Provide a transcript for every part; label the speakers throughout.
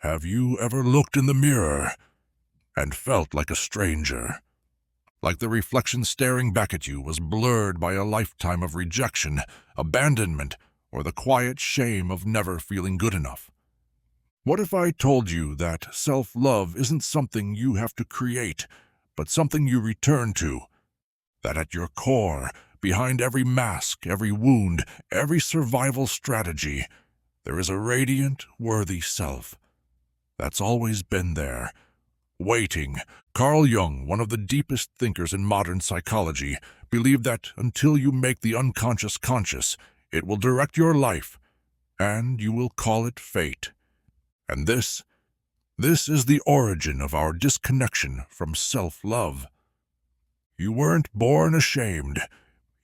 Speaker 1: Have you ever looked in the mirror and felt like a stranger? Like the reflection staring back at you was blurred by a lifetime of rejection, abandonment, or the quiet shame of never feeling good enough? What if I told you that self-love isn't something you have to create, but something you return to? That at your core, behind every mask, every wound, every survival strategy, there is a radiant, worthy self that's always been there, waiting. Carl Jung, one of the deepest thinkers in modern psychology, believed that until you make the unconscious conscious, it will direct your life, and you will call it fate. And this is the origin of our disconnection from self-love. You weren't born ashamed.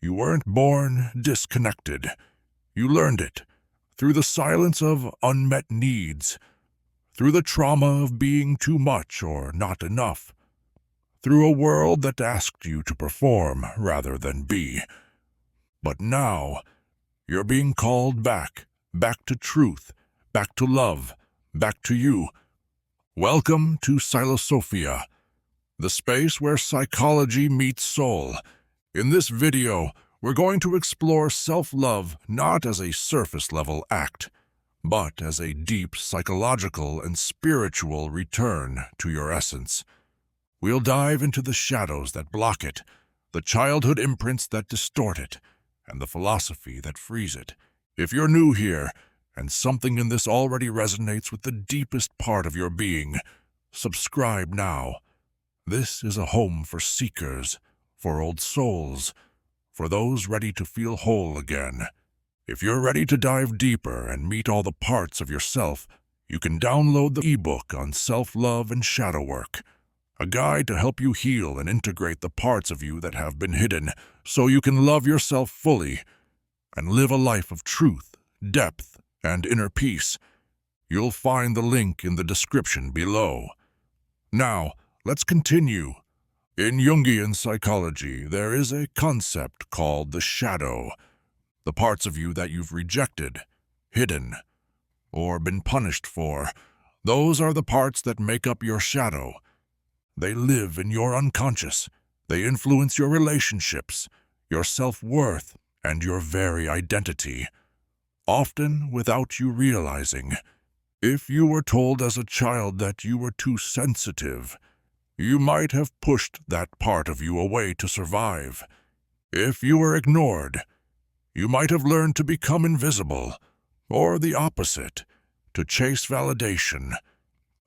Speaker 1: You weren't born disconnected. You learned it through the silence of unmet needs, through the trauma of being too much or not enough, through a world that asked you to perform rather than be. But now, you're being called back to truth, back to love, back to you. Welcome to Philosophia, the space where psychology meets soul. In this video, we're going to explore self-love not as a surface-level act, but as a deep psychological and spiritual return to your essence. We'll dive into the shadows that block it, the childhood imprints that distort it, and the philosophy that frees it. If you're new here, and something in this already resonates with the deepest part of your being, subscribe now. This is a home for seekers, for old souls, for those ready to feel whole again. If you're ready to dive deeper and meet all the parts of yourself, you can download the ebook on self-love and shadow work, a guide to help you heal and integrate the parts of you that have been hidden so you can love yourself fully and live a life of truth, depth, and inner peace. You'll find the link in the description below. Now, let's continue. In Jungian psychology, there is a concept called the shadow. The parts of you that you've rejected, hidden, or been punished for, those are the parts that make up your shadow. They live in your unconscious. They influence your relationships, your self-worth, and your very identity, often without you realizing. If you were told as a child that you were too sensitive, you might have pushed that part of you away to survive. If you were ignored, you might have learned to become invisible, or the opposite, to chase validation.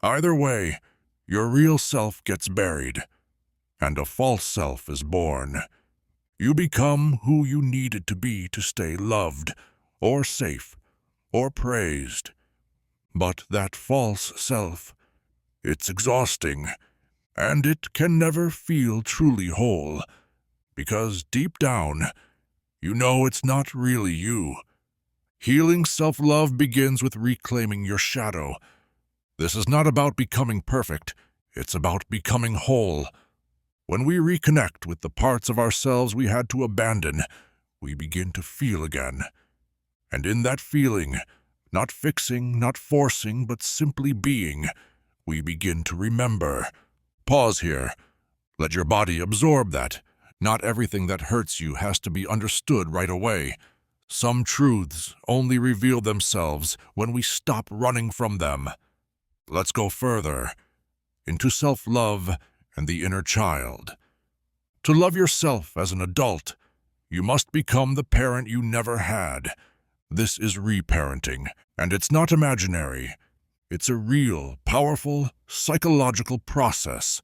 Speaker 1: Either way, your real self gets buried, and a false self is born. You become who you needed to be to stay loved, or safe, or praised. But that false self, it's exhausting, and it can never feel truly whole, because deep down, you know it's not really you. Healing self-love begins with reclaiming your shadow. This is not about becoming perfect, it's about becoming whole. When we reconnect with the parts of ourselves we had to abandon, we begin to feel again. And in that feeling, not fixing, not forcing, but simply being, we begin to remember. Pause here. Let your body absorb that. Not everything that hurts you has to be understood right away. Some truths only reveal themselves when we stop running from them. Let's go further, into self-love and the inner child. To love yourself as an adult, you must become the parent you never had. This is reparenting, and it's not imaginary. It's a real, powerful, psychological process.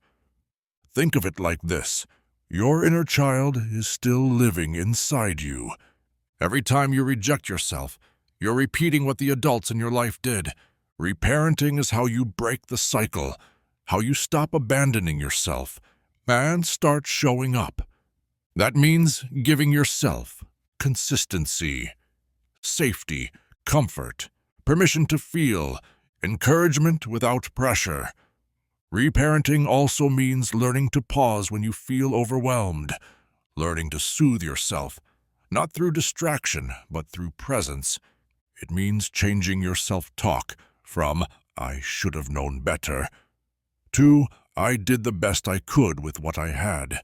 Speaker 1: Think of it like this. Your inner child is still living inside you. Every time you reject yourself, you're repeating what the adults in your life did. Reparenting is how you break the cycle, how you stop abandoning yourself, and start showing up. That means giving yourself consistency, safety, comfort, permission to feel, encouragement without pressure. Reparenting also means learning to pause when you feel overwhelmed, learning to soothe yourself, not through distraction, but through presence. It means changing your self-talk from I should have known better. 2. I did the best I could with what I had.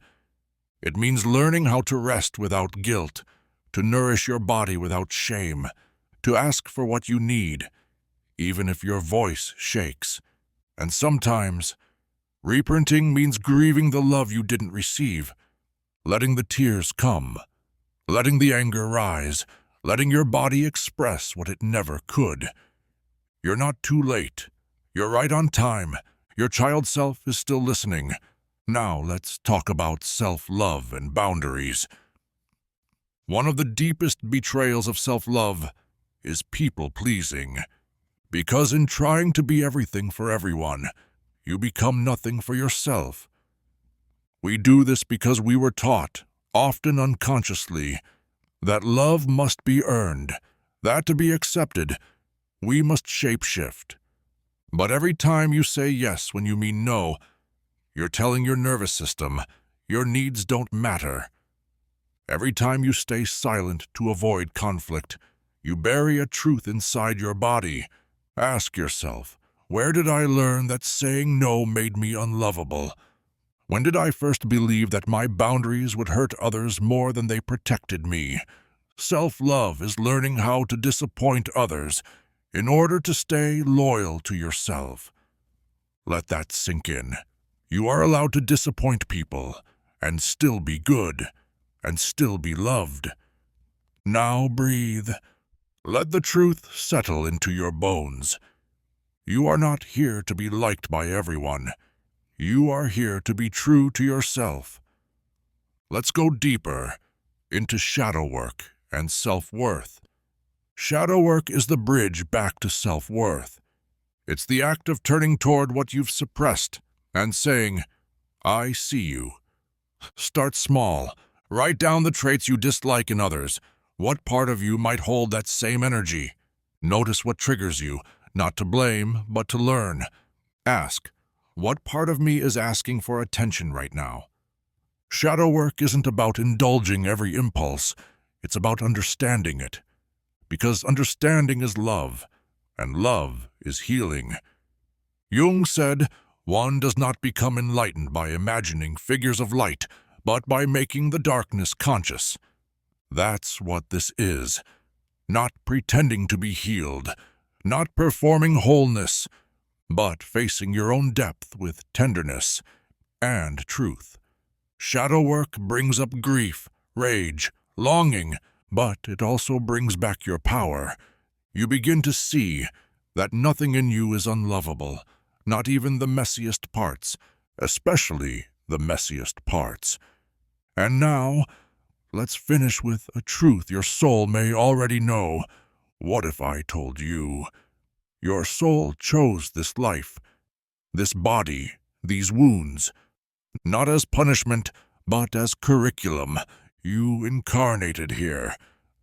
Speaker 1: It means learning how to rest without guilt, to nourish your body without shame, to ask for what you need, even if your voice shakes. And sometimes, reprinting means grieving the love you didn't receive, letting the tears come, letting the anger rise, letting your body express what it never could. You're not too late. You're right on time. Your child self is still listening. Now let's talk about self-love and boundaries. One of the deepest betrayals of self-love is people-pleasing. Because in trying to be everything for everyone, you become nothing for yourself. We do this because we were taught, often unconsciously, that love must be earned, that to be accepted, we must shape-shift. But every time you say yes when you mean no, you're telling your nervous system your needs don't matter. Every time you stay silent to avoid conflict, you bury a truth inside your body. Ask yourself, where did I learn that saying no made me unlovable? When did I first believe that my boundaries would hurt others more than they protected me? Self-love is learning how to disappoint others in order to stay loyal to yourself. Let that sink in. You are allowed to disappoint people and still be good and still be loved. Now breathe. Let the truth settle into your bones. You are not here to be liked by everyone. You are here to be true to yourself. Let's go deeper into shadow work and self-worth. Shadow work is the bridge back to self-worth. It's the act of turning toward what you've suppressed and saying, I see you. Start small. Write down the traits you dislike in others. What part of you might hold that same energy? Notice what triggers you, not to blame, but to learn. Ask, what part of me is asking for attention right now? Shadow work isn't about indulging every impulse. It's about understanding it. Because understanding is love, and love is healing. Jung said, one does not become enlightened by imagining figures of light, but by making the darkness conscious. That's what this is. Not pretending to be healed, not performing wholeness, but facing your own depth with tenderness and truth. Shadow work brings up grief, rage, longing, but it also brings back your power. You begin to see that nothing in you is unlovable, not even the messiest parts, especially the messiest parts. And now, let's finish with a truth your soul may already know. What if I told you? Your soul chose this life, this body, these wounds, not as punishment, but as curriculum. You incarnated here,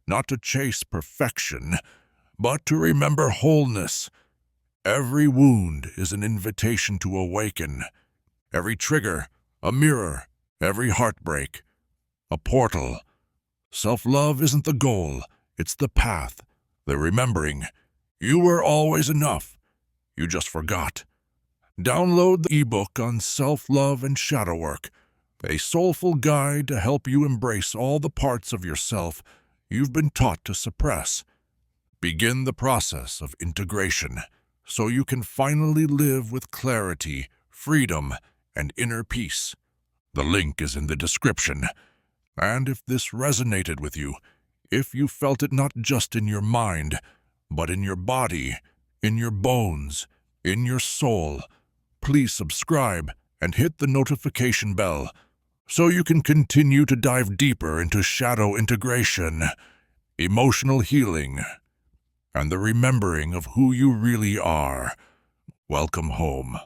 Speaker 1: not to chase perfection, but to remember wholeness. Every wound is an invitation to awaken. Every trigger, a mirror. Every heartbreak, a portal. Self-love isn't the goal, it's the path, the remembering. You were always enough. You just forgot. Download the ebook on self-love and shadow work, a soulful guide to help you embrace all the parts of yourself you've been taught to suppress. Begin the process of integration so you can finally live with clarity, freedom, and inner peace. The link is in the description. And if this resonated with you, if you felt it not just in your mind, but in your body, in your bones, in your soul, please subscribe and hit the notification bell so you can continue to dive deeper into shadow integration, emotional healing, and the remembering of who you really are. Welcome home.